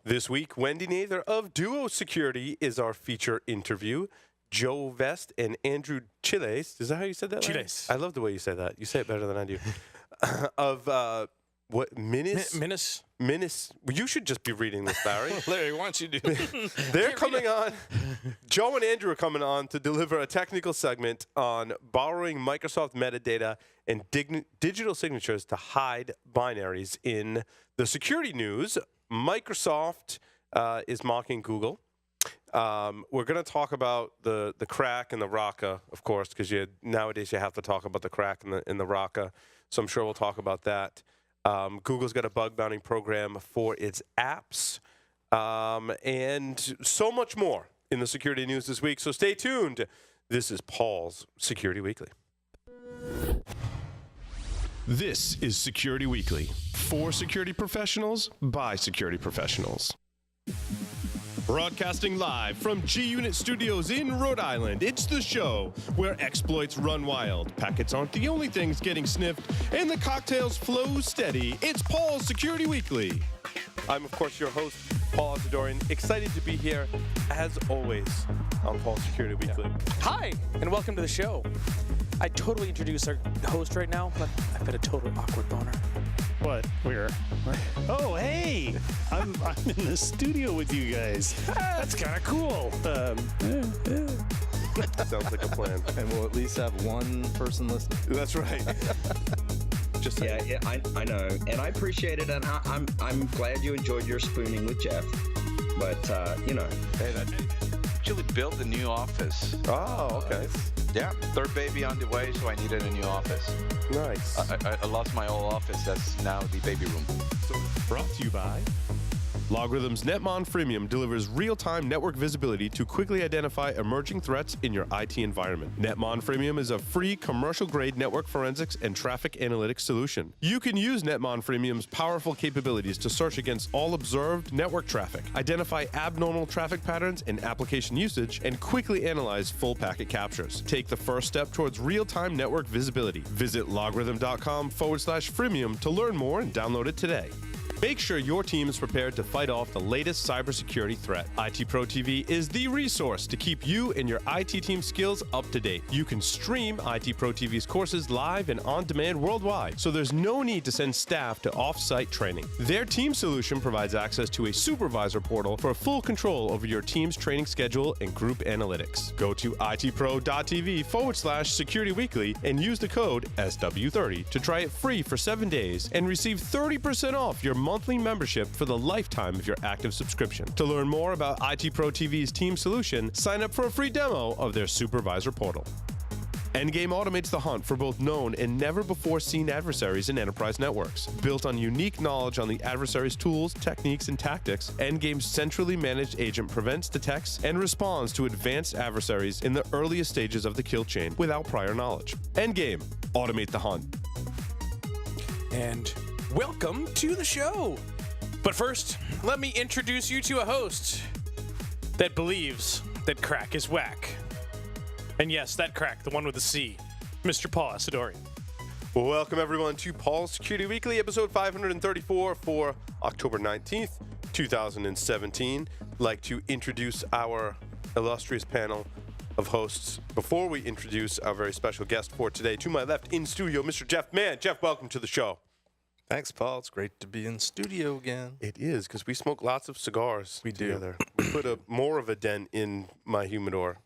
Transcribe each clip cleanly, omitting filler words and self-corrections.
This week, Wendy Nather of Duo Security is our feature interview. Joe Vest and Andrew Chiles. Is that how you said that? Chiles. I love the way you say that. You say it better than I do. Of what? Minis? You should just be reading this, Barry. Larry, why don't you do it? They're coming on. Joe and Andrew are coming on to deliver a technical segment on borrowing Microsoft metadata and digital signatures to hide binaries. In the security news, Microsoft is mocking Google. We're going to talk about the crack and the Raka, of course, because nowadays you have to talk about the crack and the Raka. So I'm sure we'll talk about that. Google's got a bug bounty program for its apps, and so much more in the security news this week. So stay tuned. This is Paul's Security Weekly. This is Security Weekly, for security professionals by security professionals. Broadcasting live from G-Unit Studios in Rhode Island, it's the show where exploits run wild, packets aren't the only things getting sniffed, and the cocktails flow steady. It's Paul's Security Weekly. I'm, of course, your host, Paul Asadorian. Excited to be here, as always, on Paul's Security Weekly. Hi, and welcome to the show. I totally introduce our host right now, but I've got a total awkward boner. What? Where? Oh, hey! I'm in the studio with you guys. That's kind of cool. Sounds like a plan. And we'll at least have one person listening. That's right. Just saying. Yeah, I know, and I appreciate it, and I'm glad you enjoyed your spooning with Jeff. But Hey, Actually built a new office. Oh, okay. Yeah, third baby on the way, so I needed a new office. Nice. I lost my old office. That's now the baby room. Brought to you by Logarithm's Netmon Freemium delivers real-time network visibility to quickly identify emerging threats in your IT environment. Netmon Freemium is a free commercial-grade network forensics and traffic analytics solution. You can use Netmon Freemium's powerful capabilities to search against all observed network traffic, identify abnormal traffic patterns and application usage, and quickly analyze full packet captures. Take the first step towards real-time network visibility. Visit logarithm.com/freemium to learn more and download it today. Make sure your team is prepared to fight off the latest cybersecurity threat. IT Pro TV is the resource to keep you and your IT team skills up to date. You can stream IT Pro TV's courses live and on demand worldwide, so there's no need to send staff to off-site training. Their team solution provides access to a supervisor portal for full control over your team's training schedule and group analytics. Go to itpro.tv/Security Weekly and use the code SW30 to try it free for 7 days and receive 30% off your monthly membership for the lifetime of your active subscription. To learn more about IT Pro TV's team solution, sign up for a free demo of their supervisor portal. Endgame automates the hunt for both known and never-before-seen adversaries in enterprise networks. Built on unique knowledge on the adversary's tools, techniques, and tactics, Endgame's centrally managed agent prevents, detects, and responds to advanced adversaries in the earliest stages of the kill chain without prior knowledge. Endgame, automate the hunt. And welcome to the show. But first, let me introduce you to a host that believes that crack is whack. And yes, that crack, the one with the C, Mr. Paul Asadorian. Welcome, everyone, to Paul's Security Weekly, episode 534 for October 19th, 2017. I'd like to introduce our illustrious panel of hosts before we introduce our very special guest for today. To my left in studio, Mr. Jeff Mann. Jeff, welcome to the show. Thanks, Paul. It's great to be in studio again. It is, because we smoke lots of cigars together. We put more of a dent in my humidor.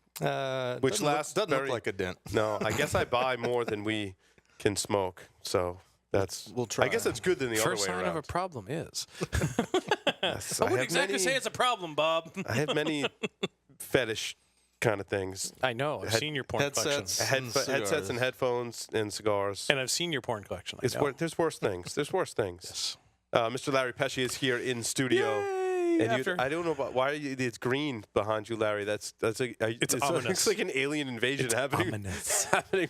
Which doesn't look like a dent. No, I guess I buy more than we can smoke. So we'll try. I guess it's good than the other way around. First sign of a problem is. Yes, I wouldn't exactly say it's a problem, Bob. I have many fetish kind of things. I know. I've seen your porn collection. Headsets and headphones and cigars. And I've seen your porn collection. There's worse things. There's worse things. Yes. Mr. Larry Pesci is here in studio. Yay! And I don't know why it's it's green behind you. It's ominous. It's like an alien invasion happening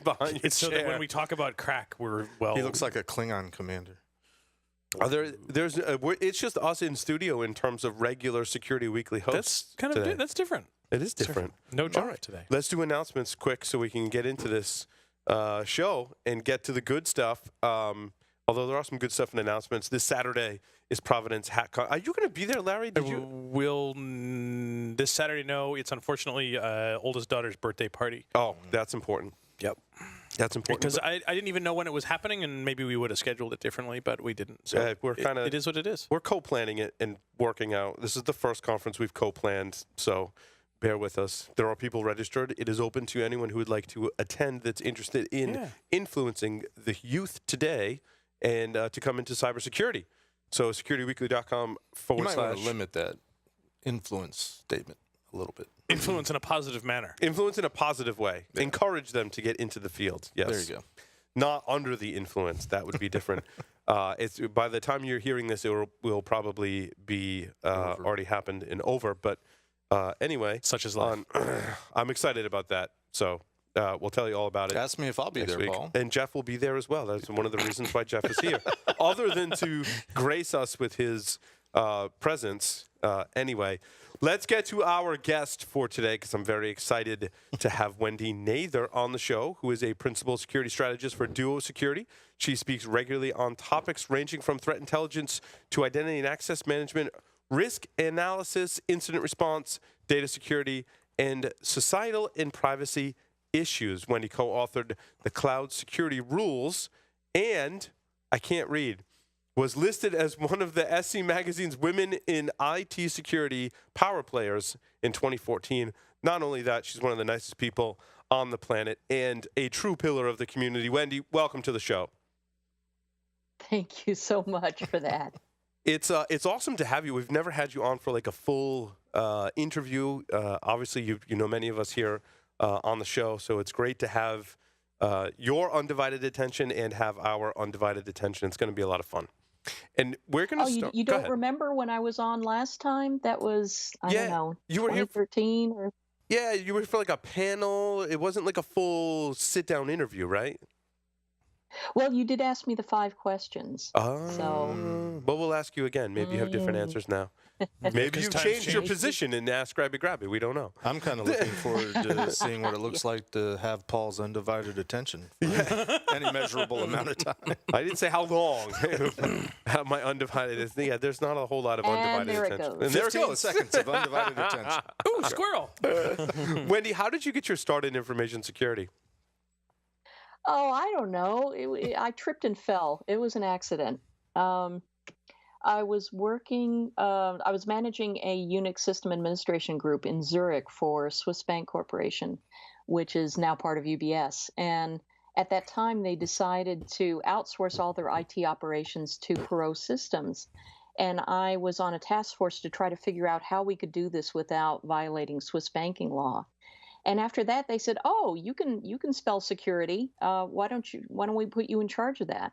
behind you. It's so that when we talk about crack, He looks like a Klingon commander. It's just us in studio in terms of regular Security Weekly hosts. That's different. It is different. No Jeff today. Let's do announcements quick so we can get into this show and get to the good stuff. Although there are some good stuff in announcements. This Saturday is Providence HackCon. Are you going to be there, Larry? Did you? Will this Saturday? No, it's unfortunately oldest daughter's birthday party. Oh, that's important. Yep. That's important. Because I didn't even know when it was happening, and maybe we would have scheduled it differently, but we didn't. So we're kind of. It is what it is. We're co-planning it and working out. This is the first conference we've co-planned, so bear with us. There are people registered. It is open to anyone who would like to attend that's interested in influencing the youth today and to come into cybersecurity. So securityweekly.com / You might want to limit that influence statement a little bit. Influence in a positive manner. Influence in a positive way. Yeah. Encourage them to get into the field. Yes. There you go. Not under the influence. That would be different. It's by the time you're hearing this, it will probably be already happened and over. But anyway, such as life. I'm excited about that. So we'll tell you all about it. Ask me if I'll be there, week. Paul. And Jeff will be there as well. That's one of the reasons why Jeff is here, other than to grace us with his presence. Anyway. Let's get to our guest for today, because I'm very excited to have Wendy Nather on the show, who is a Principal Security Strategist for Duo Security. She speaks regularly on topics ranging from threat intelligence to identity and access management, risk analysis, incident response, data security, and societal and privacy issues. Wendy co-authored the Cloud Security Rules, and I can't read. Was listed as one of the SC Magazine's Women in IT Security Power Players in 2014. Not only that, she's one of the nicest people on the planet and a true pillar of the community. Wendy, welcome to the show. Thank you so much for that. It's awesome to have you. We've never had you on for like a full interview. Obviously, you know many of us here on the show, so it's great to have your undivided attention and have our undivided attention. It's going to be a lot of fun. And we're going to start. You don't remember when I was on last time? That was, I don't know, you were 2013 or... Yeah, you were for like a panel. It wasn't like a full sit-down interview, right? Well, you did ask me the 5 questions. Oh. Well, we'll ask you again. Maybe you have different answers now. Maybe you've changed your position in Ask Grabby Grabby. We don't know. I'm kind of looking forward to seeing what it looks like to have Paul's undivided attention for any measurable amount of time. I didn't say how long. My undivided is. Yeah, there's not a whole lot of undivided there attention. It goes. And there it 15 goes. seconds of undivided attention. Ooh, squirrel. Wendy, how did you get your start in information security? Oh, I don't know. I tripped and fell. It was an accident. I was working, I was managing a Unix system administration group in Zurich for Swiss Bank Corporation, which is now part of UBS. And at that time, they decided to outsource all their IT operations to Perot Systems. And I was on a task force to try to figure out how we could do this without violating Swiss banking law. And after that, they said, "Oh, you can spell security. Why don't we put you in charge of that?"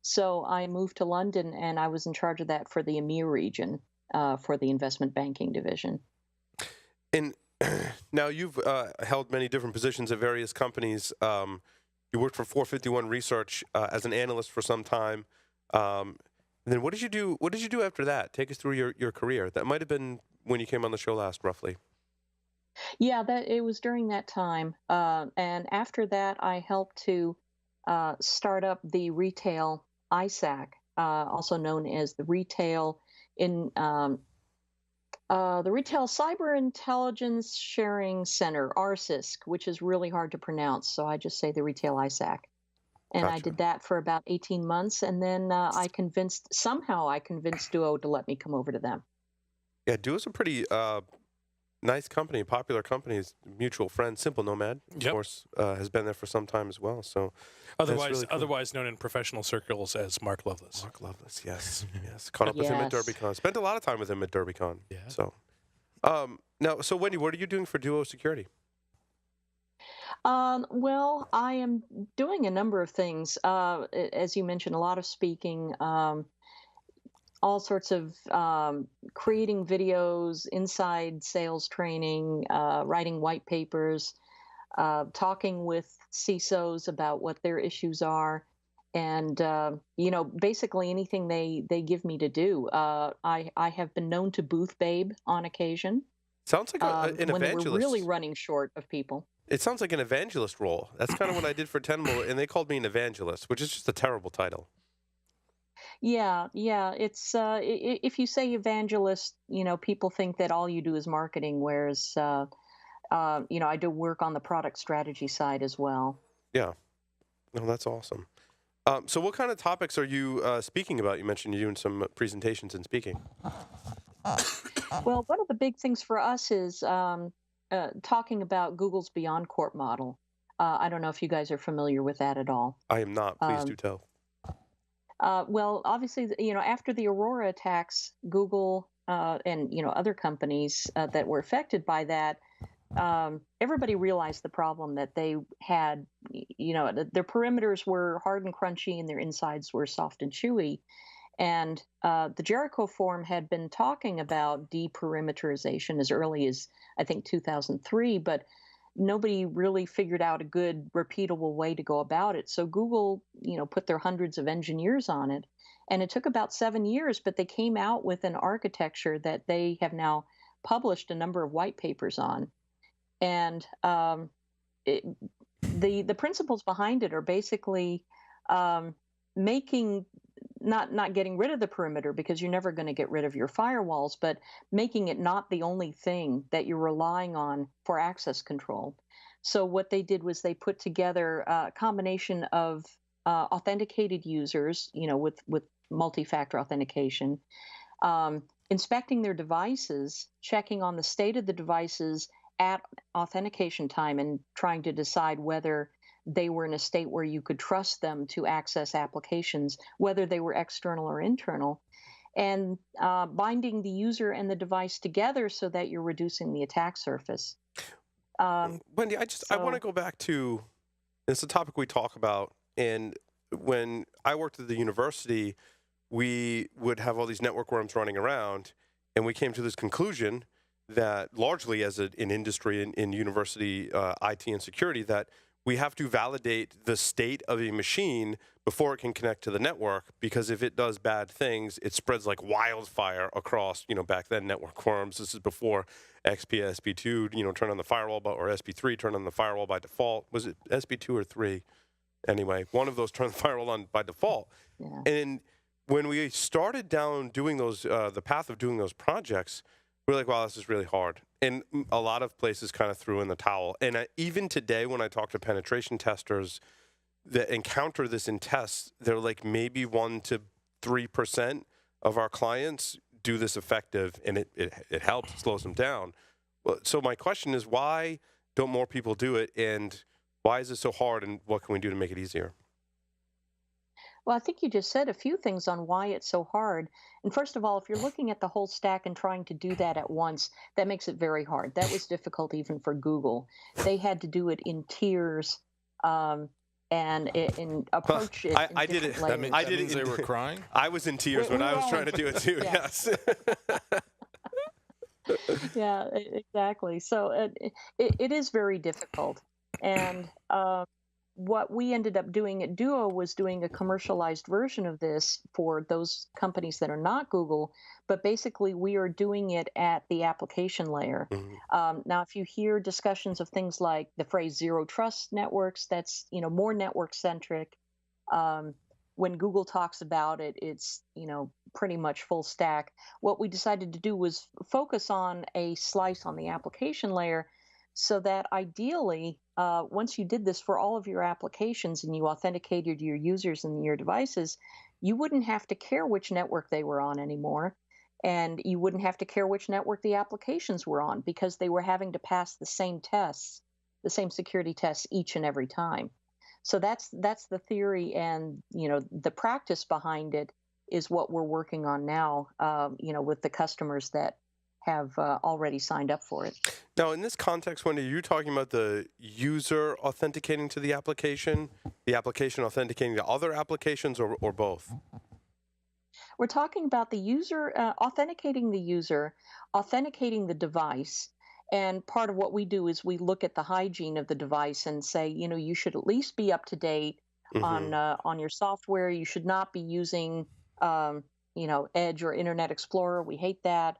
So I moved to London, and I was in charge of that for the EMEA region, for the investment banking division. And now you've held many different positions at various companies. You worked for 451 Research as an analyst for some time. And then what did you do? What did you do after that? Take us through your career. That might have been when you came on the show last, roughly. Yeah, it was during that time. And after that, I helped to start up the retail ISAC, also known as the Retail Cyber Intelligence Sharing Center, RCISC, which is really hard to pronounce. So I just say the Retail ISAC. And Gotcha. I did that for about 18 months. And then somehow I convinced Duo to let me come over to them. Yeah, Duo's a pretty nice company, popular company. Mutual friend, Simple Nomad, of course, has been there for some time as well. So, otherwise known in professional circles as Mark Lovelace. Mark Lovelace, yes, yes. Caught up with him at DerbyCon. Spent a lot of time with him at DerbyCon. Yeah. So, so Wendy, what are you doing for Duo Security? Well, I am doing a number of things. As you mentioned, a lot of speaking. All sorts of creating videos, inside sales training, writing white papers, talking with CISOs about what their issues are, and basically anything they give me to do. I have been known to booth babe on occasion. Sounds like an when evangelist. they were really running short of people. It sounds like an evangelist role. That's kind of what I did for Tenable, and they called me an evangelist, which is just a terrible title. Yeah. It's if you say evangelist, people think that all you do is marketing, whereas I do work on the product strategy side as well. Yeah. No, that's awesome. So what kind of topics are you speaking about? You mentioned you're doing some presentations and speaking. Well, one of the big things for us is talking about Google's Beyond Corp model. I don't know if you guys are familiar with that at all. I am not. Please do Um, tell. well, obviously, after the Aurora attacks, Google and other companies that were affected by that, everybody realized the problem that they had. Their perimeters were hard and crunchy, and their insides were soft and chewy. And the Jericho Forum had been talking about deperimeterization as early as, I think, 2003, but nobody really figured out a good, repeatable way to go about it. So Google, put their hundreds of engineers on it. And it took about 7 years, but they came out with an architecture that they have now published a number of white papers on. And it, the principles behind it are basically making not getting rid of the perimeter, because you're never going to get rid of your firewalls, but making it not the only thing that you're relying on for access control. So what they did was they put together a combination of authenticated users, with multi-factor authentication, inspecting their devices, checking on the state of the devices at authentication time, and trying to decide whether they were in a state where you could trust them to access applications, whether they were external or internal, and binding the user and the device together so that you're reducing the attack surface. Wendy, I want to go back to, it's a topic we talk about, and when I worked at the university, we would have all these network worms running around, and we came to this conclusion that largely as an industry in university IT and security, that we have to validate the state of a machine before it can connect to the network, because if it does bad things, it spreads like wildfire across, back then network worms. This is before XP, SP2, turn on the firewall, or SP3, turn on the firewall by default. Was it SP2 or 3? Anyway, one of those turned the firewall on by default. Yeah. And when we started down doing those, the path of doing those projects, we're like, wow, this is really hard. And a lot of places kind of threw in the towel. And even today, when I talk to penetration testers that encounter this in tests, they're like, maybe 1% to 3% of our clients do this effective, and it helps, it slows them down. So my question is, why don't more people do it? And why is it so hard? And what can we do to make it easier? Well, I think you just said a few things on why it's so hard. And first of all, if you're looking at the whole stack and trying to do that at once, that makes it very hard. That was difficult even for Google. They had to do it in tiers and approach it. I did it. I did. They were crying. I was in tears when I was trying to do it too. Yeah. Yes. Yeah, exactly. So it is very difficult. And what we ended up doing at Duo was doing a commercialized version of this for those companies that are not Google, but basically we are doing it at the application layer. Mm-hmm. Now, if you hear discussions of things like the phrase zero trust networks, that's more network centric. When Google talks about it, it's pretty much full stack. What we decided to do was focus on a slice on the application layer, so that ideally, once you did this for all of your applications and you authenticated your users and your devices, you wouldn't have to care which network they were on anymore. And you wouldn't have to care which network the applications were on, because they were having to pass the same tests, the same security tests each and every time. So that's the theory, and the practice behind it is what we're working on now, with the customers that have already signed up for it. Now, in this context, Wendy, are you talking about the user authenticating to the application authenticating to other applications, or both? We're talking about the user authenticating the user, authenticating the device. And part of what we do is we look at the hygiene of the device and say, you should at least be up to date on your software. You should not be using, Edge or Internet Explorer. We hate that.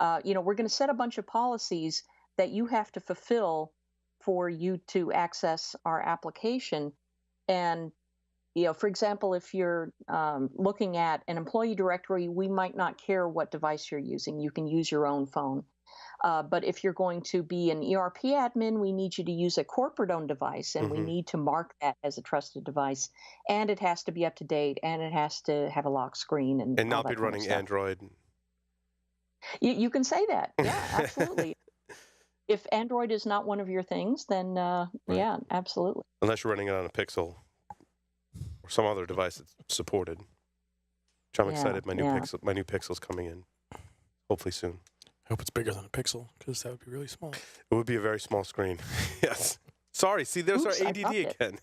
We're going to set a bunch of policies that you have to fulfill for you to access our application. And For example, if you're looking at an employee directory, we might not care what device you're using. You can use your own phone. But if you're going to be an ERP admin, we need you to use a corporate-owned device, and we need to mark that as a trusted device. And it has to be up to date, and it has to have a lock screen, and all not that be kind of running stuff. Android. You can say that. Yeah, absolutely. If Android is not one of your things, then yeah, absolutely. Unless you're running it on a Pixel or some other device that's supported. Which I'm excited. My new Pixel's coming in, hopefully soon. I hope it's bigger than a Pixel, because that would be really small. It would be a very small screen. Yes. Sorry. See, there's Oops, our I ADD dropped it. again.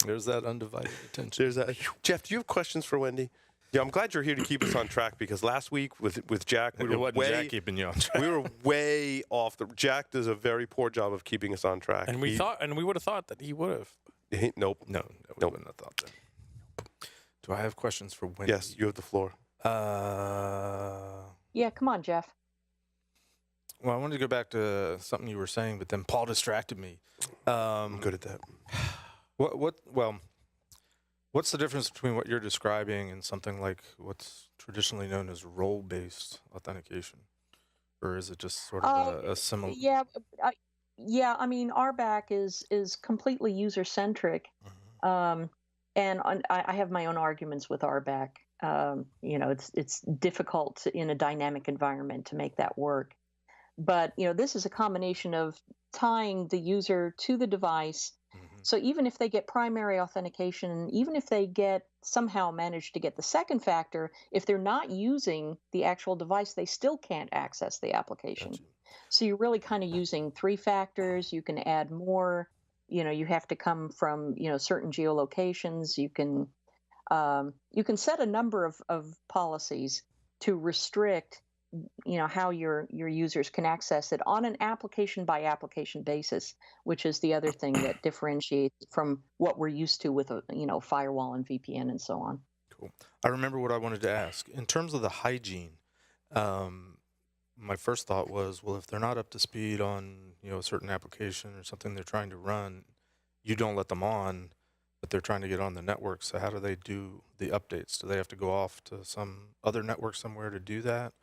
There's that undivided attention. There's that. Jeff, do you have questions for Wendy? Yeah, I'm glad you're here to keep us on track, because last week with Jack, we It were wasn't Jack keeping you on track. we were way off. Jack does a very poor job of keeping us on track. And we would have thought that he would have. Nope. No, we wouldn't have thought that. Do I have questions for Wendy? Yes, you have the floor. Yeah, come on, Jeff. Well, I wanted to go back to something you were saying, but then Paul distracted me. I'm good at that. What's the difference between what you're describing and something like what's traditionally known as role-based authentication? Or is it just sort of a similar? Yeah, I mean, RBAC is completely user-centric, and I have my own arguments with RBAC. It's difficult in a dynamic environment to make that work. But this is a combination of tying the user to the device. So even if they get primary authentication, even if they somehow manage to get the second factor, if they're not using the actual device, they still can't access the application. Gotcha. So you're really kind of using 3 factors. You can add more. You have to come from certain geolocations. You can set a number of policies to restrict how your users can access it on an application by application basis, which is the other thing that differentiates from what we're used to with firewall and VPN and so on. Cool. I remember what I wanted to ask. In terms of the hygiene, my first thought was, well, if they're not up to speed on a certain application or something they're trying to run, you don't let them on, but they're trying to get on the network. So how do they do the updates? Do they have to go off to some other network somewhere to do that?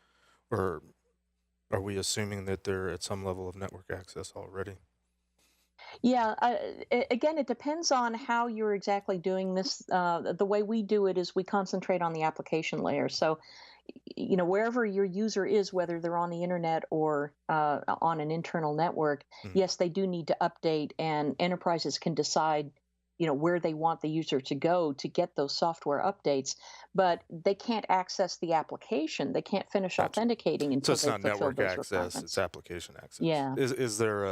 Or are we assuming that they're at some level of network access already? Yeah, again, it depends on how you're exactly doing this. The way we do it is we concentrate on the application layer. So, wherever your user is, whether they're on the internet or on an internal network, yes, they do need to update, and enterprises can decide where they want the user to go to get those software updates, but they can't access the application. They can't finish authenticating until it's not network access; it's application access. Yeah. Is there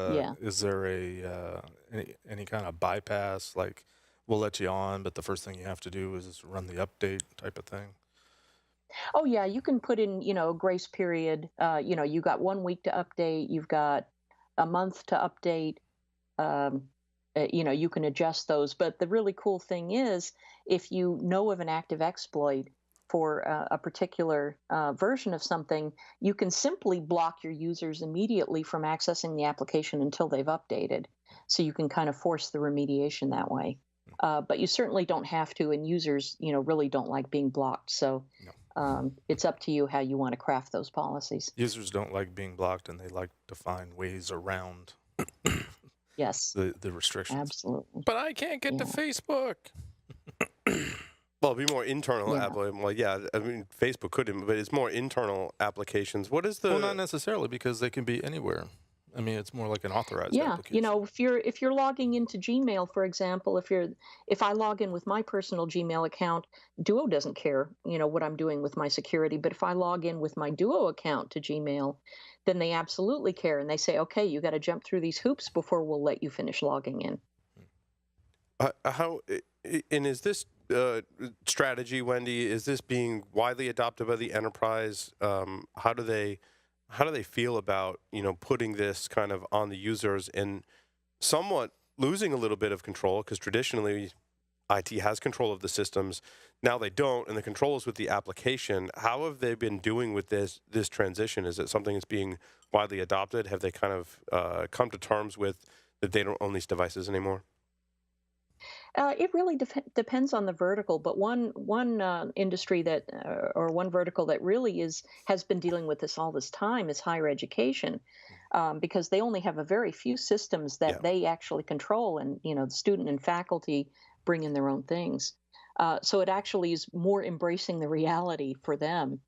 any kind of bypass, like we'll let you on, but the first thing you have to do is run the update type of thing? Oh yeah, you can put in a grace period. You got 1 week to update. You've got a month to update. You can adjust those. But the really cool thing is, if you know of an active exploit for a particular version of something, you can simply block your users immediately from accessing the application until they've updated. So you can kind of force the remediation that way. But you certainly don't have to, and users, really don't like being blocked. So it's up to you how you want to craft those policies. Users don't like being blocked, and they like to find ways around Yes. the restrictions. Absolutely. But I can't get to Facebook. Well, it'd be more internal. Well, yeah, I mean, Facebook couldn't, but it's more internal applications. What is the? Well, not necessarily, because they can be anywhere. I mean, it's more like an authorized application. If you're logging into Gmail, for example, if I log in with my personal Gmail account, Duo doesn't care, what I'm doing with my security. But if I log in with my Duo account to Gmail, then they absolutely care, and they say, okay, you got to jump through these hoops before we'll let you finish logging in. And is this strategy, Wendy, is this being widely adopted by the enterprise? How do they feel about putting this kind of on the users and somewhat losing a little bit of control? Because traditionally, IT has control of the systems. Now they don't, and the control is with the application. How have they been doing with this transition? Is it something that's being widely adopted? Have they kind of come to terms with that they don't own these devices anymore? It really depends on the vertical, but one industry that or one vertical that really has been dealing with this all this time is higher education, because they only have a very few systems that Yeah. they actually control, and the student and faculty bring in their own things. So it actually is more embracing the reality for them,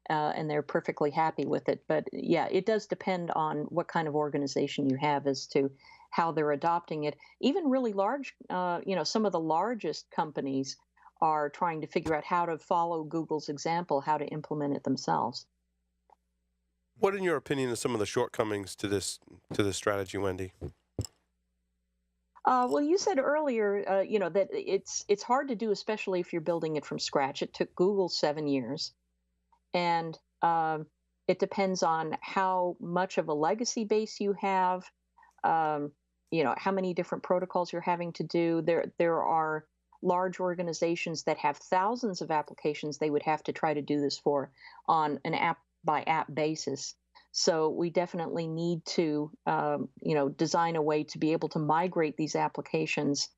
and they're perfectly happy with it. But yeah, it does depend on what kind of organization you have as to how they're adopting it. Even really large, some of the largest companies are trying to figure out how to follow Google's example, how to implement it themselves. What, in your opinion, are some of the shortcomings to this strategy, Wendy? Well, you said earlier, that it's hard to do, especially if you're building it from scratch. It took Google 7 years, and it depends on how much of a legacy base you have. How many different protocols you're having to do. There are large organizations that have thousands of applications they would have to try to do this for on an app by app basis. So we definitely need to, design a way to be able to migrate these applications,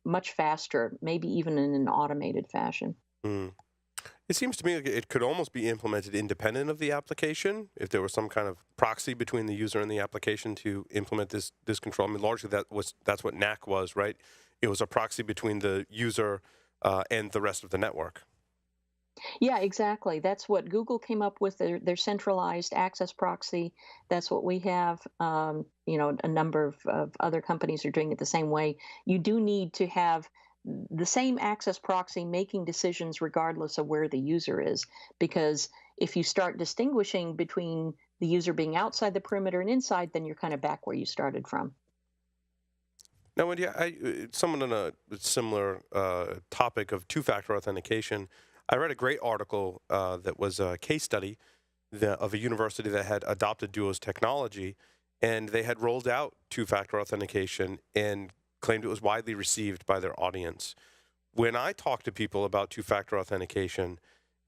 much faster, maybe even in an automated fashion. Mm. It seems to me like it could almost be implemented independent of the application if there was some kind of proxy between the user and the application to implement this control. I mean, largely that's what NAC was, right? It was a proxy between the user and the rest of the network. Yeah, exactly. That's what Google came up with, their centralized access proxy. That's what we have. A number of other companies are doing it the same way. You do need to have the same access proxy making decisions regardless of where the user is, because if you start distinguishing between the user being outside the perimeter and inside, then you're kind of back where you started from. Now, Wendy, someone on a similar topic of two-factor authentication, I read a great article that was a case study of a university that had adopted Duo's technology, and they had rolled out two-factor authentication and claimed it was widely received by their audience. When I talk to people about two-factor authentication,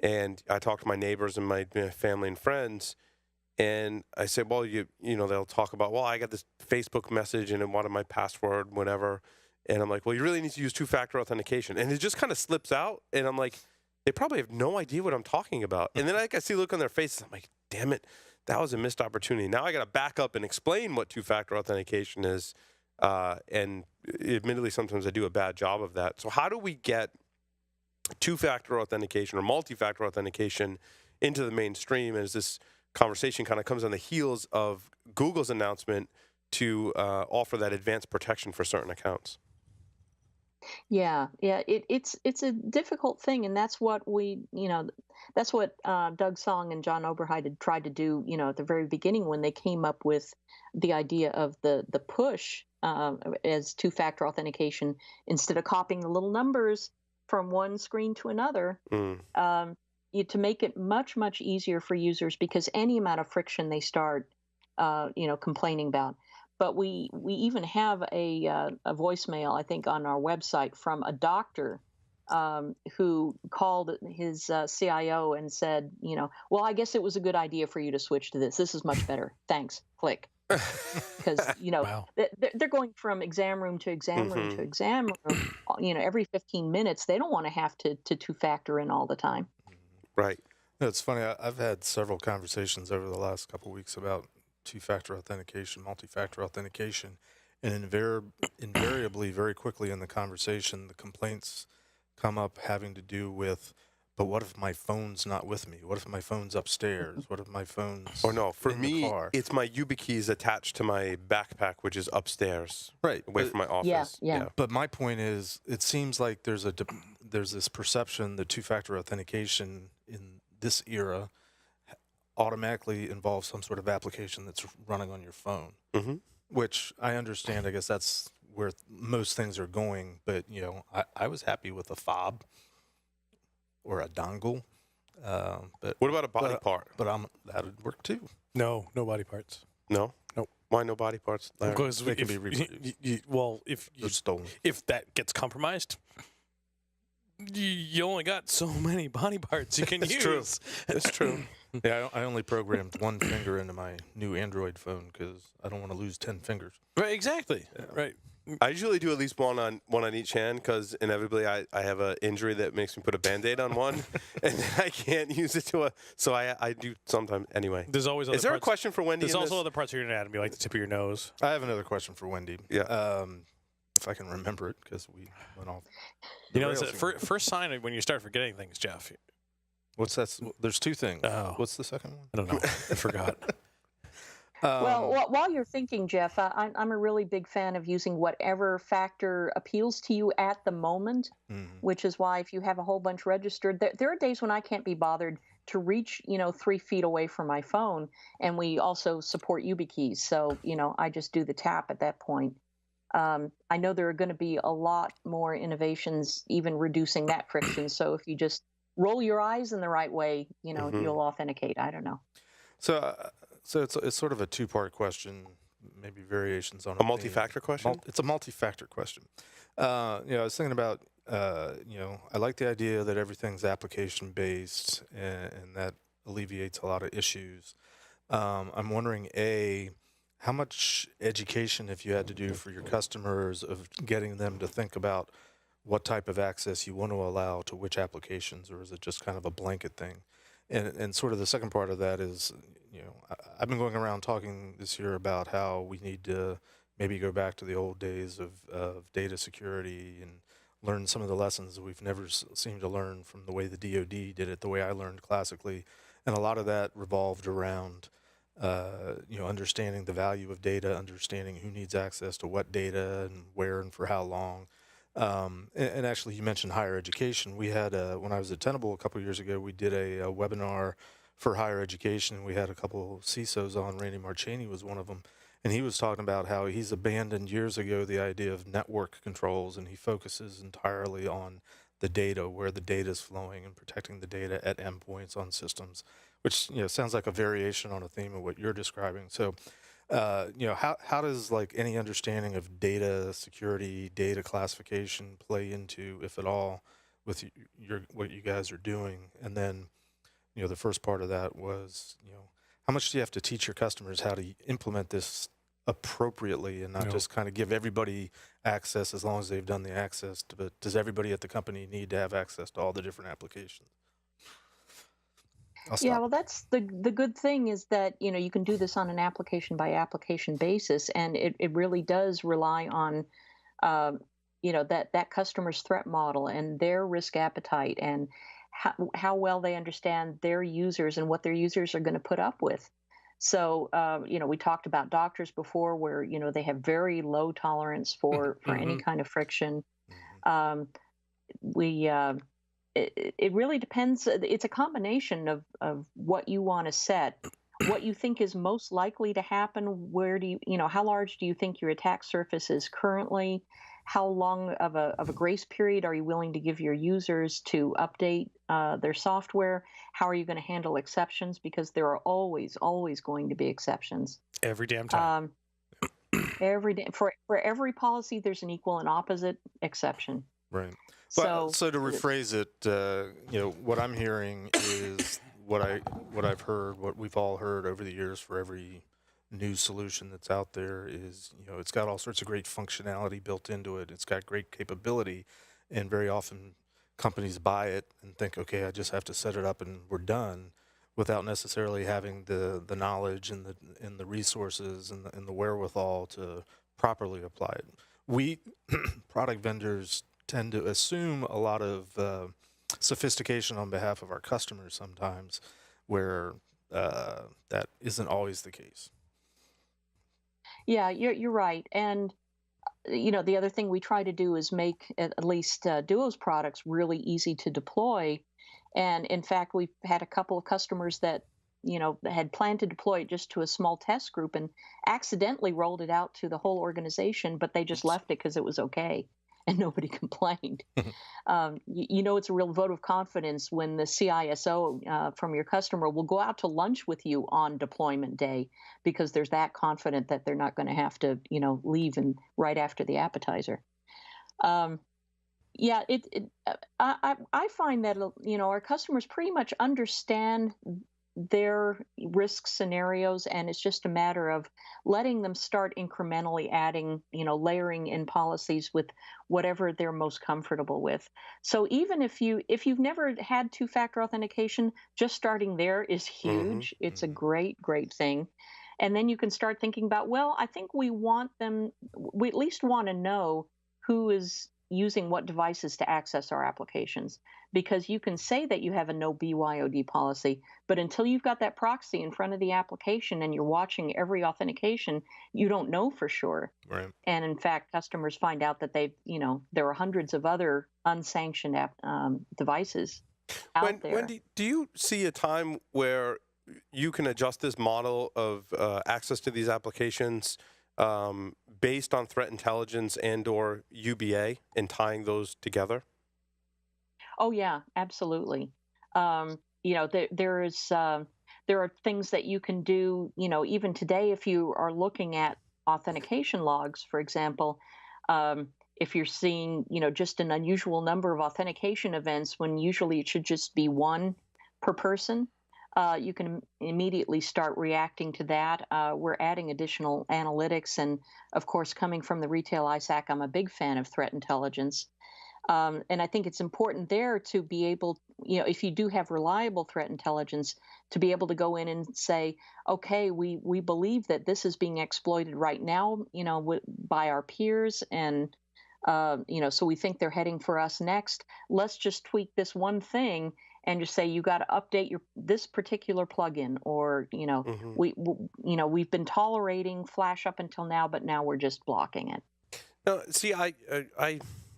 and I talk to my neighbors and my family and friends, and I say, well, they'll talk about, well, I got this Facebook message and it wanted my password, whatever. And I'm like, well, you really need to use two-factor authentication. And it just kind of slips out. And I'm like, they probably have no idea what I'm talking about. And then I see the look on their faces. I'm like, damn it, that was a missed opportunity. Now I got to back up and explain what two-factor authentication is. And admittedly, sometimes I do a bad job of that. So how do we get two-factor authentication or multi-factor authentication into the mainstream as this conversation kind of comes on the heels of Google's announcement to offer that advanced protection for certain accounts? Yeah, it's a difficult thing, and that's what that's what Doug Song and John Oberheide had tried to do, at the very beginning when they came up with the idea of the push as two-factor authentication instead of copying the little numbers from one screen to another. To make it much, much easier for users, because any amount of friction they start, complaining about. But we even have a voicemail, I think, on our website from a doctor who called his CIO and said, well, I guess it was a good idea for you to switch to this. This is much better. Thanks. Click. Because, Wow. they're going from exam room to exam room to exam room, every 15 minutes. They don't want to have to two-factor in all the time. Right. It's funny. I've had several conversations over the last couple of weeks about two-factor authentication, multi-factor authentication, and invariably, very quickly in the conversation, the complaints come up having to do with, but what if my phone's not with me? What if my phone's upstairs? What if my phone's For in me, the car? it's my YubiKeys attached to my backpack, which is upstairs, Right, away but- from my office. Yeah. But my point is, it seems like there's this perception that two-factor authentication in this era automatically involves some sort of application that's running on your phone, which I understand. I guess that's where most things are going. But, I was happy with a fob or a dongle. But What about a body part? But that would work too. No body parts. No? Nope. Why no body parts? Larry? Because They can if, be reproduced. They're stolen. if that gets compromised, you only got so many body parts you can It's use. true. It's true. Yeah, I only programmed one finger into my new Android phone because I don't want to lose 10 fingers. Right, exactly. Right. I usually do at least one on each hand because inevitably I have an injury that makes me put a Band-Aid on one, and then I can't use it so I do sometimes anyway. There's always other Is there parts, a question for Wendy? There's in also this? other parts of your anatomy, like the tip of your nose. I have another question for Wendy. Yeah. If I can remember it, because we went off. You know, it's the first sign when you start forgetting things, Jeff. What's that? There's two things. Oh. What's the second one? I don't know. I forgot. Well, while you're thinking, Jeff, I'm a really big fan of using whatever factor appeals to you at the moment, which is why if you have a whole bunch registered, there are days when I can't be bothered to reach, 3 feet away from my phone, and we also support YubiKeys. So, I just do the tap at that point. I know there are going to be a lot more innovations, even reducing that friction. So if you just roll your eyes in the right way, you'll authenticate. I don't know. So it's sort of a two-part question, maybe variations on A multi-factor question? It's a multi-factor question. I was thinking about, I like the idea that everything's application-based and that alleviates a lot of issues. I'm wondering, how much education have you had to do for your customers of getting them to think about what type of access you want to allow to which applications, or is it just kind of a blanket thing? And sort of the second part of that is, I've been going around talking this year about how we need to maybe go back to the old days of data security and learn some of the lessons that we've never seemed to learn from the way the DoD did it, the way I learned classically. And a lot of that revolved around understanding the value of data, understanding who needs access to what data and where and for how long. And actually, you mentioned higher education. We had, when I was at Tenable a couple of years ago, we did a webinar for higher education. We had a couple of CISOs on. Randy Marchini was one of them. And he was talking about how he's abandoned years ago the idea of network controls, and he focuses entirely on the data, where the data is flowing, and protecting the data at endpoints on systems, which sounds like a variation on a theme of what you're describing. So, how does any understanding of data security, data classification play into, if at all, with what you guys are doing? And then, the first part of that was, how much do you have to teach your customers how to implement this appropriately and not just kind of give everybody access as long as they've done the access, but does everybody at the company need to have access to all the different applications? Yeah, well, that's the good thing is that, you can do this on an application by application basis, and it really does rely on, that customer's threat model and their risk appetite and how well they understand their users and what their users are going to put up with. So, we talked about doctors before where, they have very low tolerance for any kind of friction. It really depends. It's a combination of what you want to set, what you think is most likely to happen. Where do how large do you think your attack surface is currently? How long of a grace period are you willing to give your users to update their software? How are you going to handle exceptions? Because there are always going to be exceptions. Every damn time. Every day, for every policy, there's an equal and opposite exception. Right. So to rephrase it, what I'm hearing is what I've heard, what we've all heard over the years for every new solution that's out there is, it's got all sorts of great functionality built into it. It's got great capability, and very often companies buy it and think, okay, I just have to set it up and we're done, without necessarily having the knowledge and the resources and the wherewithal to properly apply it. We product vendors tend to assume a lot of sophistication on behalf of our customers sometimes, where that isn't always the case. Yeah, you're right. And the other thing we try to do is make at least Duo's products really easy to deploy. And in fact, we've had a couple of customers that had planned to deploy it just to a small test group and accidentally rolled it out to the whole organization, but they just left it because it was okay and nobody complained. It's a real vote of confidence when the CISO from your customer will go out to lunch with you on deployment day because there's that confident that they're not going to have to, leave and right after the appetizer. I find that, our customers pretty much understand their risk scenarios, and it's just a matter of letting them start incrementally adding, layering in policies with whatever they're most comfortable with. So even if you've never had two-factor authentication, just starting there is huge. It's a great thing. And then you can start thinking about, well, I think we at least want to know who is using what devices to access our applications, because you can say that you have a no BYOD policy, but until you've got that proxy in front of the application and you're watching every authentication, you don't know for sure. Right. And in fact, customers find out that there are hundreds of other unsanctioned devices out there. Wendy, do you see a time where you can adjust this model of access to these applications based on threat intelligence and/or UBA and tying those together? Oh yeah, absolutely. There are things that you can do. Even today, if you are looking at authentication logs, for example, if you're seeing just an unusual number of authentication events when usually it should just be one per person, you can immediately start reacting to that. We're adding additional analytics, and of course, coming from the retail ISAC, I'm a big fan of threat intelligence. And I think it's important there to be able, if you do have reliable threat intelligence, to be able to go in and say, okay, we believe that this is being exploited right now, by our peers, and so we think they're heading for us next. Let's just tweak this one thing and just say you got to update this particular plugin, or we've been tolerating Flash up until now, but now we're just blocking it. No, see, I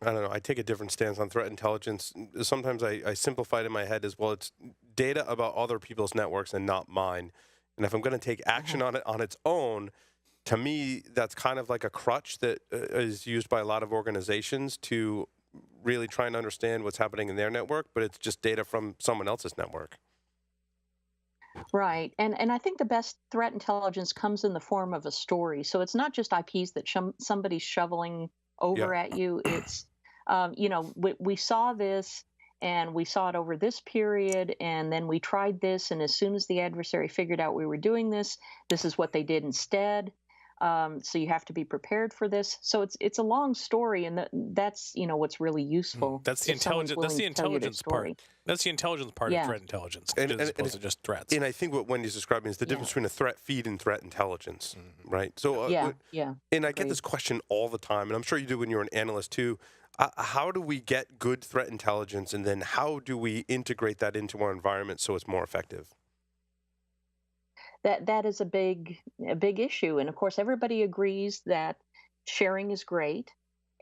don't know. I take a different stance on threat intelligence. Sometimes I simplify it in my head as well. It's data about other people's networks and not mine. And if I'm going to take action on it on its own, to me, that's kind of like a crutch that is used by a lot of organizations to really try and understand what's happening in their network, but it's just data from someone else's network. Right. And I think the best threat intelligence comes in the form of a story. So it's not just IPs that somebody's shoveling over at you. It's, we saw this, and we saw it over this period, and then we tried this, and as soon as the adversary figured out we were doing this, this is what they did instead. So you have to be prepared for this. So it's a long story, and that's what's really useful. That's the intelligence. That's the intelligence part. That's the intelligence part of threat intelligence, as opposed to just threats. And I think what Wendy's describing is the difference between a threat feed and threat intelligence, right? So And I get this question all the time, and I'm sure you do when you're an analyst too. How do we get good threat intelligence, and then how do we integrate that into our environment so it's more effective? That is a big issue, and of course everybody agrees that sharing is great,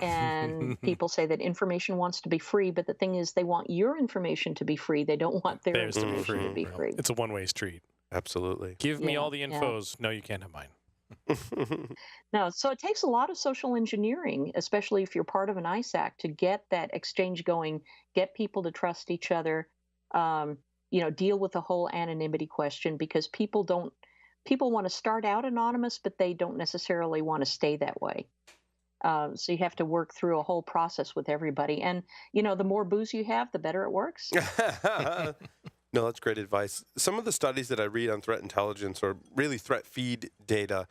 and people say that information wants to be free, but the thing is they want your information to be free. They don't want their information to be free. It's a one-way street. Absolutely. Give me all the infos. No, you can't have mine. No, so it takes a lot of social engineering, especially if you're part of an ISAC, to get that exchange going, get people to trust each other, deal with the whole anonymity question, because people want to start out anonymous, but they don't necessarily want to stay that way. So you have to work through a whole process with everybody. And, the more booze you have, the better it works. No, that's great advice. Some of the studies that I read on threat intelligence, or really threat feed data,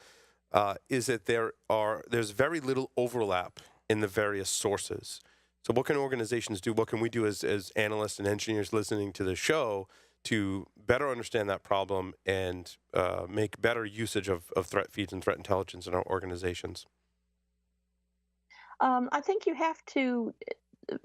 is that there's very little overlap in the various sources. So what can organizations do? What can we do as analysts and engineers listening to the show to better understand that problem and make better usage of threat feeds and threat intelligence in our organizations? I think you have to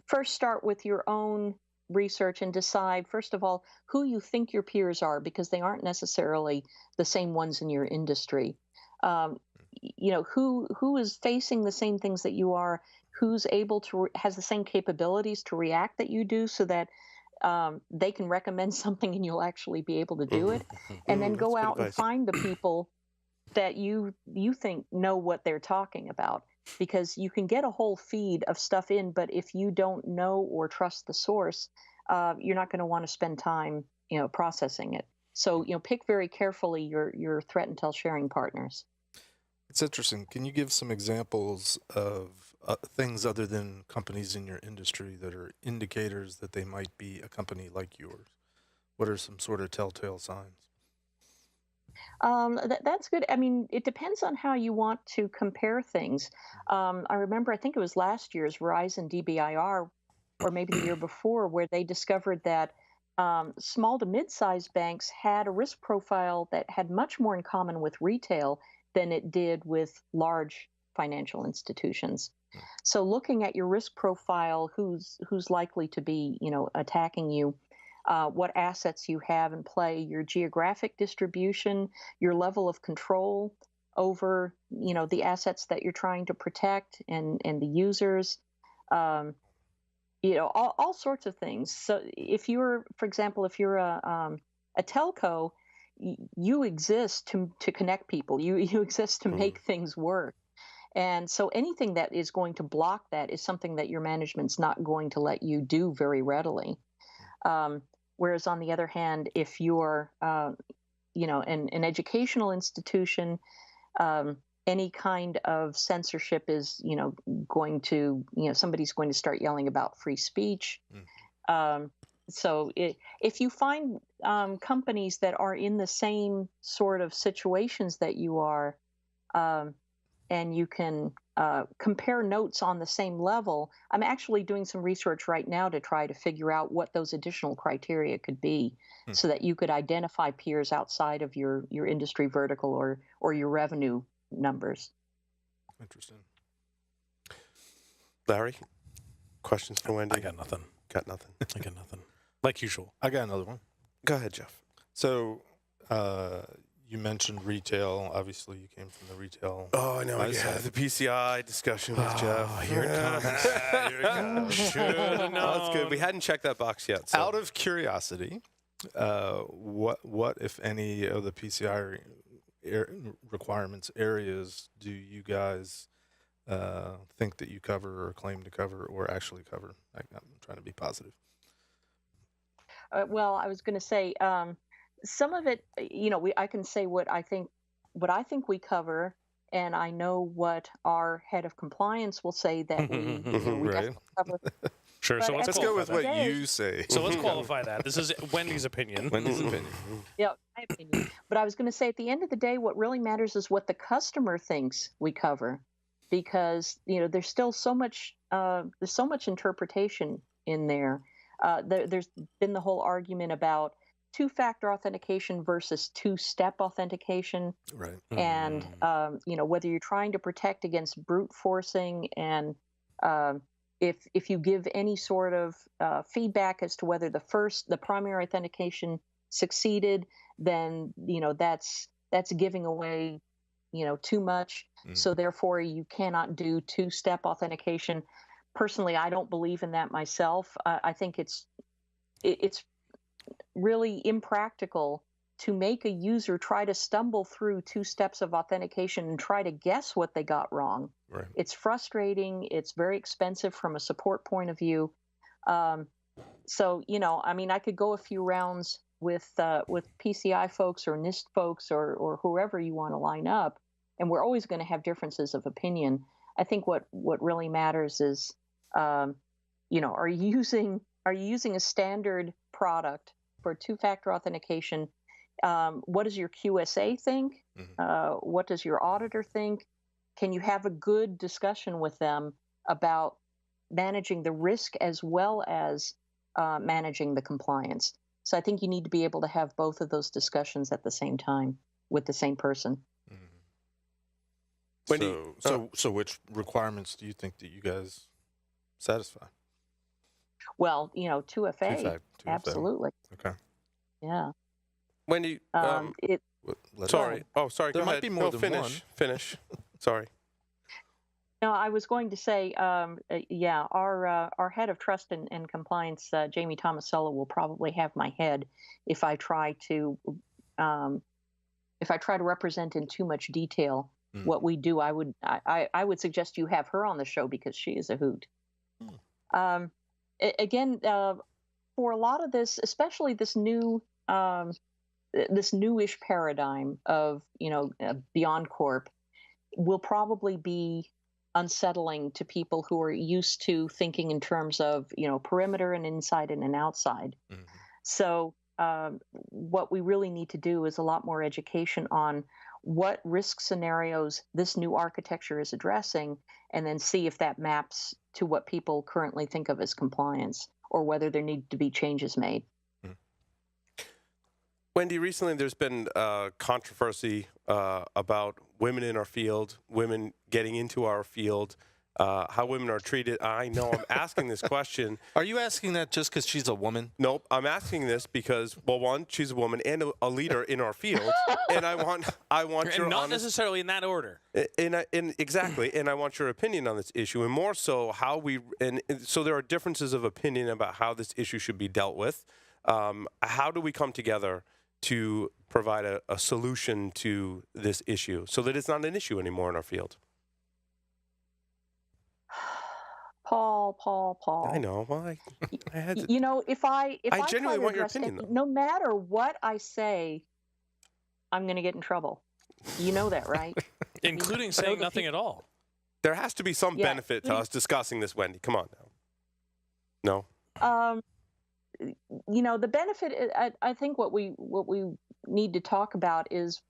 first start with your own research and decide, first of all, who you think your peers are, because they aren't necessarily the same ones in your industry. Who is facing the same things that you are, who's able to has the same capabilities to react that you do, so that they can recommend something and you'll actually be able to do it. And then go out and find the people that you think know what they're talking about, because you can get a whole feed of stuff in, but if you don't know or trust the source, you're not going to want to spend time processing it. So pick very carefully your threat intel sharing partners. It's interesting. Can you give some examples of things other than companies in your industry that are indicators that they might be a company like yours? What are some sort of telltale signs? That's good. I mean, it depends on how you want to compare things. I remember, I think it was last year's Verizon DBIR, or maybe the year before, where they discovered that small to mid-sized banks had a risk profile that had much more in common with retail than it did with large financial institutions. So, looking at your risk profile, who's likely to be, attacking you, what assets you have in play, your geographic distribution, your level of control over, the assets that you're trying to protect and the users, um, all sorts of things. So if you're, for example, if you're a telco, you exist to connect people. You exist to make things work. And so anything that is going to block that is something that your management's not going to let you do very readily. Whereas on the other hand, if you're, an educational institution, any kind of censorship is, going to, somebody's going to start yelling about free speech. So if you find companies that are in the same sort of situations that you are, and you can compare notes on the same level. I'm actually doing some research right now to try to figure out what those additional criteria could be so that you could identify peers outside of your industry vertical or your revenue numbers. Interesting. Larry, questions for Wendy? I got nothing. Got nothing. I got nothing. Like usual. I got another one. Go ahead, Jeff. So, you mentioned retail. Obviously, you came from the retail. Oh, I know. I had the PCI discussion with Jeff. Here it comes. Here it comes. Should've That's good. We hadn't checked that box yet. So. Out of curiosity, what if any of the PCI requirements areas do you guys think that you cover or claim to cover or actually cover? I'm trying to be positive. Well, I was going to say some of it. I can say what I think we cover, and I know what our head of compliance will say that we Right. definitely cover. Sure. But So let's Let's at the go end with of what the day- you say. So let's qualify that. This is Wendy's opinion. Wendy's opinion. Yeah, my opinion. But I was going to say at the end of the day, what really matters is what the customer thinks we cover, because there's still so much interpretation in there. There's been the whole argument about two-factor authentication versus two-step authentication, Right. and whether you're trying to protect against brute forcing, and if you give any sort of feedback as to whether the primary authentication succeeded, then that's giving away too much. So therefore you cannot do two-step authentication. Personally, I don't believe in that myself. I think it's really impractical to make a user try to stumble through two steps of authentication and try to guess what they got wrong. Right. It's frustrating. It's very expensive from a support point of view. So, I could go a few rounds with PCI folks or NIST folks or whoever you want to line up, and we're always going to have differences of opinion. I think what really matters is, are you using a standard product for two-factor authentication? What does your QSA think? What does your auditor think? Can you have a good discussion with them about managing the risk as well as managing the compliance? So I think you need to be able to have both of those discussions at the same time with the same person. Wendy, So which requirements do you think that you guys satisfy? Well, 2FA, Two-FA. absolutely. Okay. Yeah. Wendy, sorry. Oh, sorry. There go might ahead. be more No, than finish. one. Finish. Sorry. No, I was going to say, our head of trust and compliance, Jamie Tomasello, will probably have my head if I try to represent in too much detail what we do. I would suggest you have her on the show because she is a hoot. Again, for a lot of this, especially this newish paradigm of Beyond Corp, will probably be unsettling to people who are used to thinking in terms of perimeter and inside and an outside. So what we really need to do is a lot more education on what risk scenarios this new architecture is addressing, and then see if that maps to what people currently think of as compliance, or whether there need to be changes made. Wendy, recently there's been controversy about women in our field, women getting into our field, how women are treated. I know I'm asking this question. Are you asking that just because she's a woman? Nope, I'm asking this because, well, one, she's a woman and a leader in our field, and I want your And not honest, necessarily in that order. exactly, and I want your opinion on this issue, and more so so there are differences of opinion about how this issue should be dealt with. How do we come together to provide a solution to this issue so that it's not an issue anymore in our field? Paul. I know. Well, I had to. You know, if I genuinely try to want your address opinion, though. no matter what I say, I'm going to get in trouble. You know that, right? Including saying nothing at all. There has to be some Yeah. benefit to us discussing this, Wendy. Come on now. No. You know, the benefit. I think what we need to talk about is,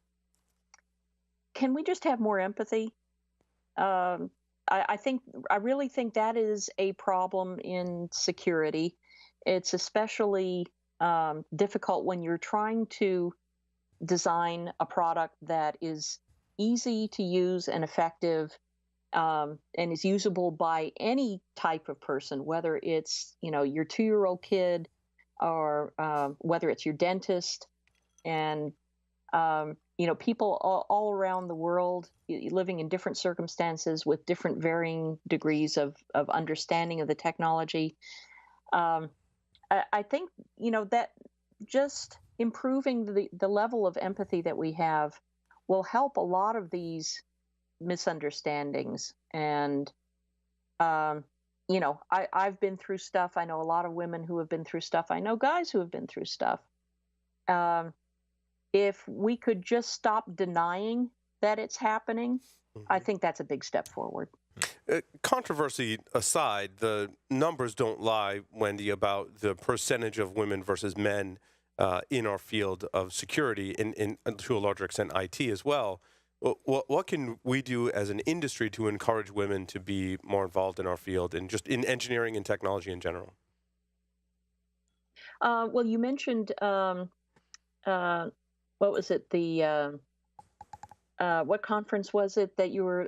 can we just have more empathy? I really think that is a problem in security. It's especially difficult when you're trying to design a product that is easy to use and effective, and is usable by any type of person, whether it's, you know, your 2-year-old kid, or whether it's your dentist, and you know, people all around the world living in different circumstances with different varying degrees of understanding of the technology. I think, you know, that just improving the level of empathy that we have will help a lot of these misunderstandings. And, you know, I've been through stuff. I know a lot of women who have been through stuff. I know guys who have been through stuff. If we could just stop denying that it's happening, I think that's a big step forward. Controversy aside, the numbers don't lie, Wendy, about the percentage of women versus men in our field of security, and to a larger extent IT as well. What can we do as an industry to encourage women to be more involved in our field and just in engineering and technology in general? Well, you mentioned, what was it? What conference was it that you were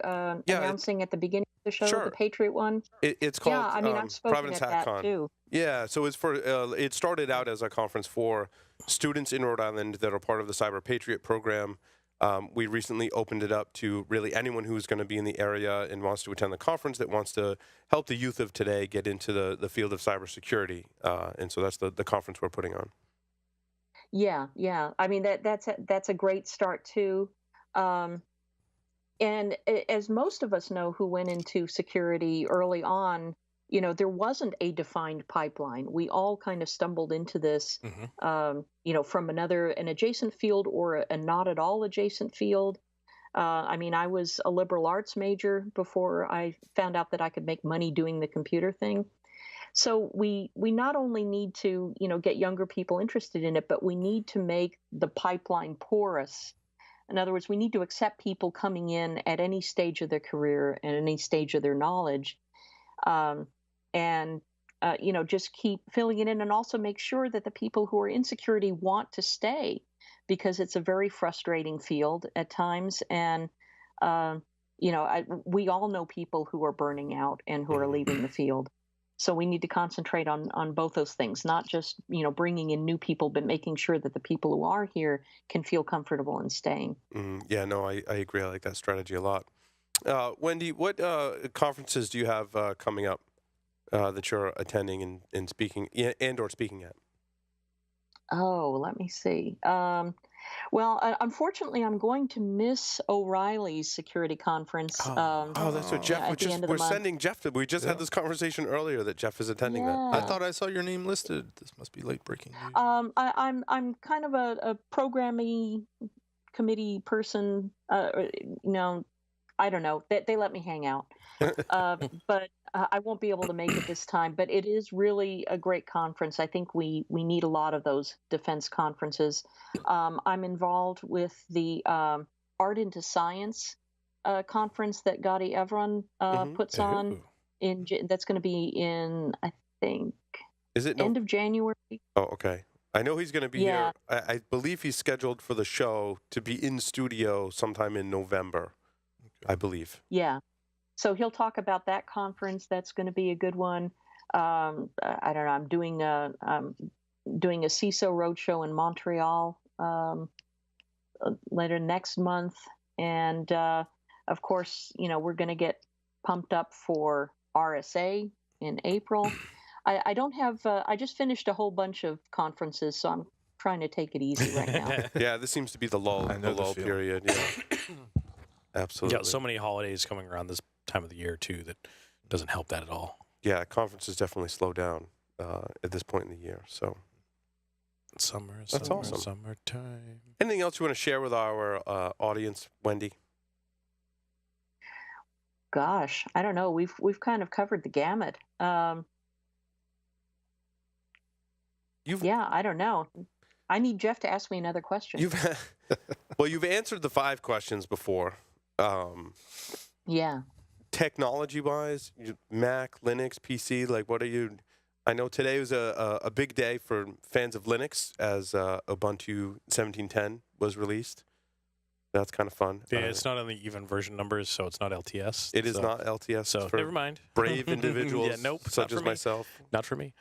announcing at the beginning of the show? Sure. The Patriot one? It's called Yeah, I mean, I've spoken Providence at that HackCon. too. Yeah, so it's for it started out as a conference for students in Rhode Island that are part of the Cyber Patriot program. We recently opened it up to really anyone who's going to be in the area and wants to attend the conference, that wants to help the youth of today get into the field of cybersecurity. And so that's the conference we're putting on. Yeah. I mean, that's a great start too. And as most of us know who went into security early on, you know, there wasn't a defined pipeline. We all kind of stumbled into this, you know, from an adjacent field or a not at all adjacent field. I mean, I was a liberal arts major before I found out that I could make money doing the computer thing. So we not only need to, you know, get younger people interested in it, but we need to make the pipeline porous. In other words, we need to accept people coming in at any stage of their career and any stage of their knowledge, and you know, just keep filling it in, and also make sure that the people who are in security want to stay, because it's a very frustrating field at times. And you know, we all know people who are burning out and who are leaving the field. So we need to concentrate on both those things, not just, you know, bringing in new people, but making sure that the people who are here can feel comfortable in staying. Yeah, no, I agree. I like that strategy a lot. Wendy, what conferences do you have coming up that you're attending and speaking or speaking at? Oh, let me see. Well, unfortunately, I'm going to miss O'Reilly's security conference. That's what Jeff. We're sending Jeff to. We just had this conversation earlier that Jeff is attending that. I thought I saw your name listed. This must be late breaking news. I'm kind of a programming committee person. You know, I don't know. They let me hang out. But I won't be able to make it this time. But it is really a great conference. I think we need a lot of those defense conferences. I'm involved with the Art into Science conference that Gadi Evron puts on. That's going to be in, I think, Is it end of January. Oh, okay. I know he's going to be Yeah. here. I believe he's scheduled for the show to be in studio sometime in November, I believe. Yeah. So he'll talk about that conference. That's going to be a good one. I don't know. I'm doing a CISO roadshow in Montreal later next month, and of course, we're going to get pumped up for RSA in April. I don't have. I just finished a whole bunch of conferences, so I'm trying to take it easy right now. Yeah, this seems to be the lull, I know the feeling. period. Yeah. Absolutely. Yeah, so many holidays coming around this time of the year too that doesn't help that at all. Yeah, conferences definitely slow down at this point in the year. So Summer, That's summer, awesome. summertime. anything else you want to share with our audience, Wendy? Gosh, I don't know. We've kind of covered the gamut. Yeah, I don't know. I need Jeff to ask me another question. You've answered the 5 questions before. Yeah. Technology-wise, Mac, Linux, PC, like what are you? I know today was a big day for fans of Linux as Ubuntu 17.10 was released. That's kind of fun. Yeah, it's not on the even version numbers, so it's not LTS. It is not LTS. So for never mind. brave individuals Yeah, nope, such not for as me. myself. Not for me.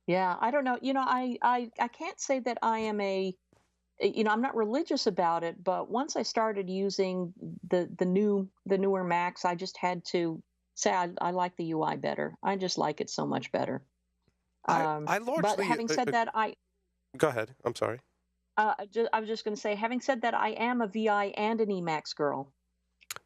Yeah, I don't know. I can't say that I am I'm not religious about it, but once I started using the newer Macs, I just had to say I like the UI better. I just like it so much better. I largely. But having said that, Go ahead. I'm sorry. I was just going to say, having said that, I am a VI and an Emacs girl.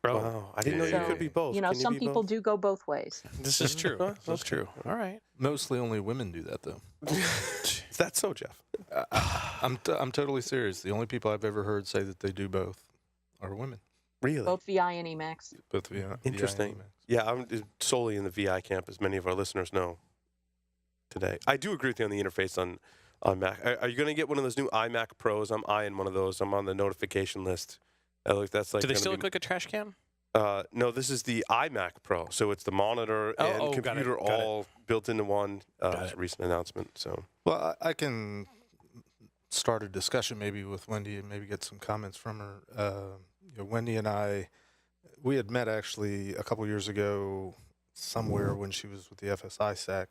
Wow, I didn't know you could be both. Can Some be people both? do go both ways. This is true. This is true. All right. Mostly only women do that, though. Is that so, Jeff? I'm totally serious. The only people I've ever heard say that they do both are women. Really? Both VI and Emacs. Both VI and Interesting. Emacs. Yeah, I'm solely in the VI camp, as many of our listeners know today. I do agree with you on the interface on Mac. Are you going to get one of those new iMac Pros? I'm eyeing one of those. I'm on the notification list. That's like. Do they still look like a trash can? No, this is the iMac Pro. So it's the monitor and got it, computer got it. all built into one. Got It's it. a recent announcement. So Well, I can start a discussion maybe with Wendy and maybe get some comments from her. Wendy and I, we had met actually a couple years ago somewhere when she was with the FSI SAC,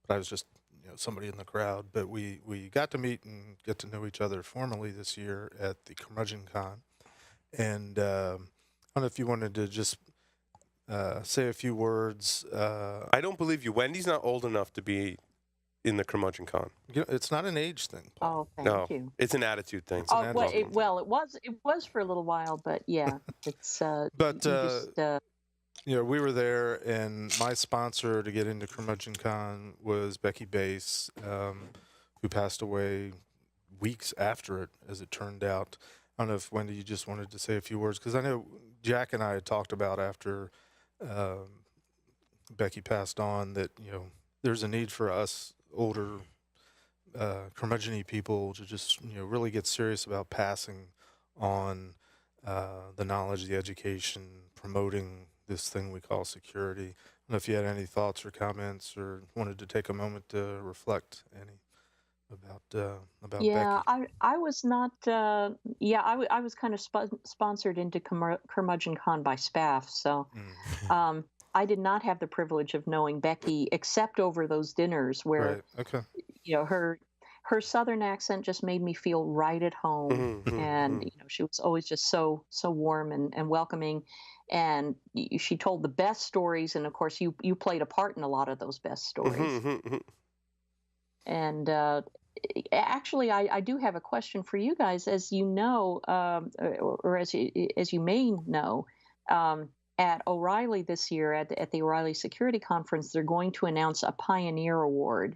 but I was just somebody in the crowd. But we got to meet and get to know each other formally this year at the Curmudgeon Con. And I don't know if you wanted to just say a few words. I don't believe you. Wendy's not old enough to be in the Curmudgeon Con. It's not an age thing, Paul. Oh, No, thank you. it's an attitude thing. Oh, it was for a little while, but yeah, it's. But you just, we were there, and my sponsor to get into Curmudgeon Con was Becky Bass, who passed away weeks after it, as it turned out. I don't know if, Wendy, you just wanted to say a few words, because I know Jack and I had talked about after Becky passed on that, there's a need for us older curmudgeon-y people to just, really get serious about passing on the knowledge, the education, promoting this thing we call security. I don't know if you had any thoughts or comments or wanted to take a moment to reflect any about yeah, Becky. I was not. I was kind of sponsored into Curmudgeon Con by SPAF, so I did not have the privilege of knowing Becky except over those dinners where Right. Okay. her Southern accent just made me feel right at home, and she was always just so warm and welcoming, and she told the best stories, and of course you played a part in a lot of those best stories. And actually, I do have a question for you guys. As you know, or as you may know, at O'Reilly this year, at the O'Reilly Security Conference, they're going to announce a Pioneer Award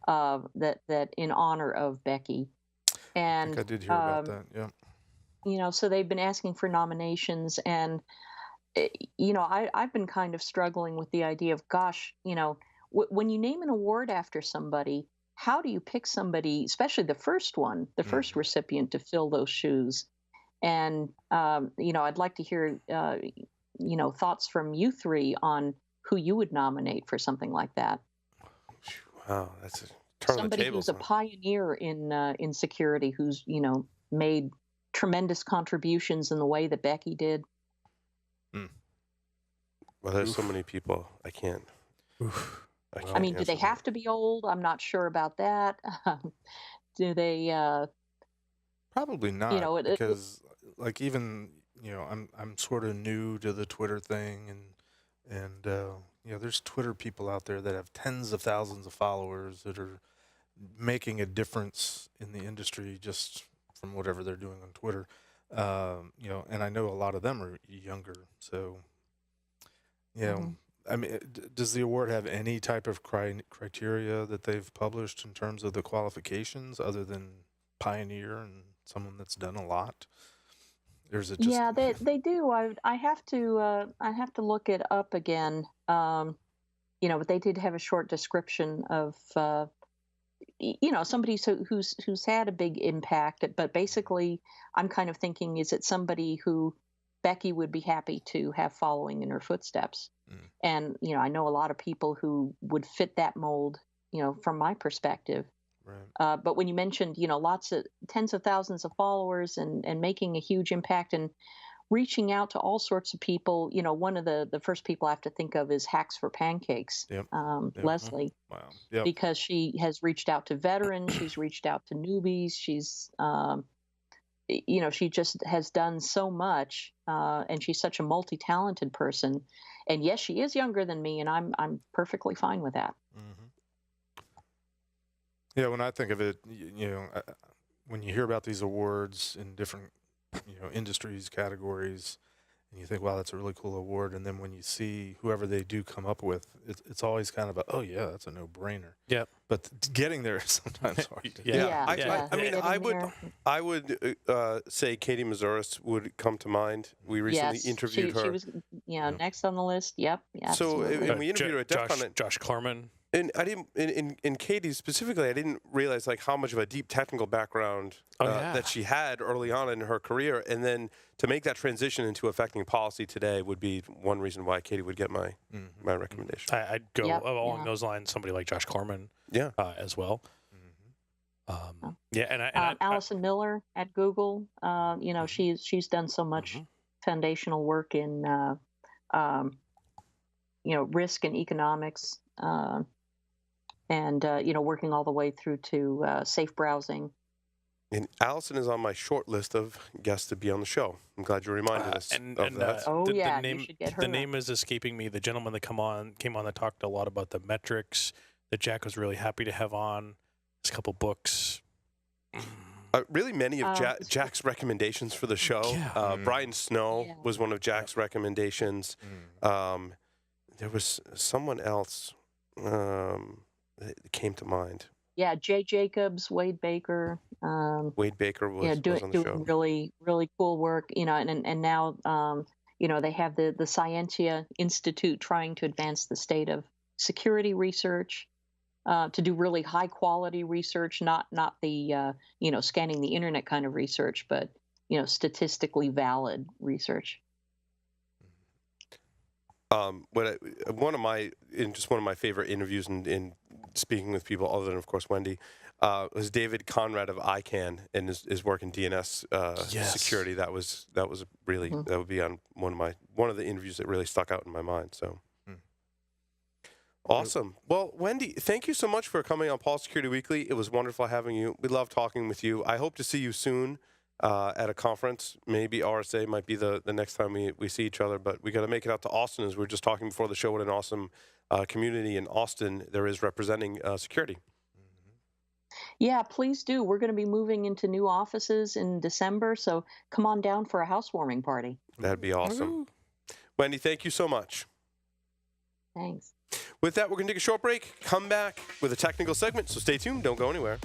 that in honor of Becky. I And think I did hear about that. Yeah. so they've been asking for nominations, and I've been kind of struggling with the idea of, gosh, when you name an award after somebody, how do you pick somebody, especially the first one, the first recipient, to fill those shoes? And I'd like to hear thoughts from you three on who you would nominate for something like that. Wow, that's a turn of the Somebody tables. who's a pioneer in security, who's made tremendous contributions in the way that Becky did. Well, there's so many people. I can't. I mean, do they have to be old? I'm not sure about that. Do they? Probably not, because like even I'm sort of new to the Twitter thing, and there's Twitter people out there that have tens of thousands of followers that are making a difference in the industry just from whatever they're doing on Twitter. And I know a lot of them are younger, so I mean, does the award have any type of criteria that they've published in terms of the qualifications other than pioneer and someone that's done a lot? Or is it just... Yeah, they do. I have to look it up again. But they did have a short description of somebody who's had a big impact. But basically, I'm kind of thinking, is it somebody who Becky would be happy to have following in her footsteps? And I know a lot of people who would fit that mold. From my perspective. Right. But when you mentioned, lots of tens of thousands of followers and making a huge impact and reaching out to all sorts of people, one of the first people I have to think of is Hacks for Pancakes, Yep. Leslie. Wow. Yep. Because she has reached out to veterans, she's reached out to newbies, she's, she just has done so much, and she's such a multi-talented person. And yes, she is younger than me, and I'm perfectly fine with that. Yeah, when I think of it, when you hear about these awards in different, industries, categories, and you think, wow, that's a really cool award. And then when you see whoever they do come up with, it's always kind of a, oh, yeah, that's a no-brainer. Yep. But getting there is sometimes hard. I mean, I would say Katie Mazouris would come to mind. We recently interviewed her. She was, next on the list. Yep. So and we interviewed her at DEF CON. Josh Klarman. And I didn't, in Katie specifically, I didn't realize like how much of a deep technical background that she had early on in her career, and then to make that transition into affecting policy today would be one reason why Katie would get my recommendation. I'd go along those lines. Somebody like Josh Klarman, as well. And Allison Miller at Google. She's done so much foundational work in risk and economics. And working all the way through to safe browsing. And Allison is on my short list of guests to be on the show. I'm glad you reminded us of that. You should get her. The name is escaping me. The gentleman that came on that talked a lot about the metrics that Jack was really happy to have on. There's a couple books. Really many of Jack's recommendations for the show. Brian Snow was one of Jack's recommendations. There was someone else that came to mind. Yeah, Jay Jacobs, Wade Baker. Wade Baker was on the show. Doing really, really cool work. And now, they have the Scientia Institute trying to advance the state of security research, to do really high quality research, not the, scanning the internet kind of research, but, statistically valid research. One of my favorite interviews in speaking with people, other than of course Wendy, was David Conrad of ICANN and his work in DNS security. That was really that would be on one of the interviews that really stuck out in my mind. So awesome. Well, Wendy, thank you so much for coming on Paul Security Weekly. It was wonderful having you. We love talking with you. I hope to see you soon. At a conference. Maybe RSA might be the next time we see each other, but we got to make it out to Austin, as we were just talking before the show. What an awesome community in Austin there is representing security. Yeah, please do. We're going to be moving into new offices in December, so come on down for a housewarming party. That'd be awesome. Wendy, thank you so much. Thanks. With that, we're going to take a short break, come back with a technical segment, so stay tuned. Don't go anywhere.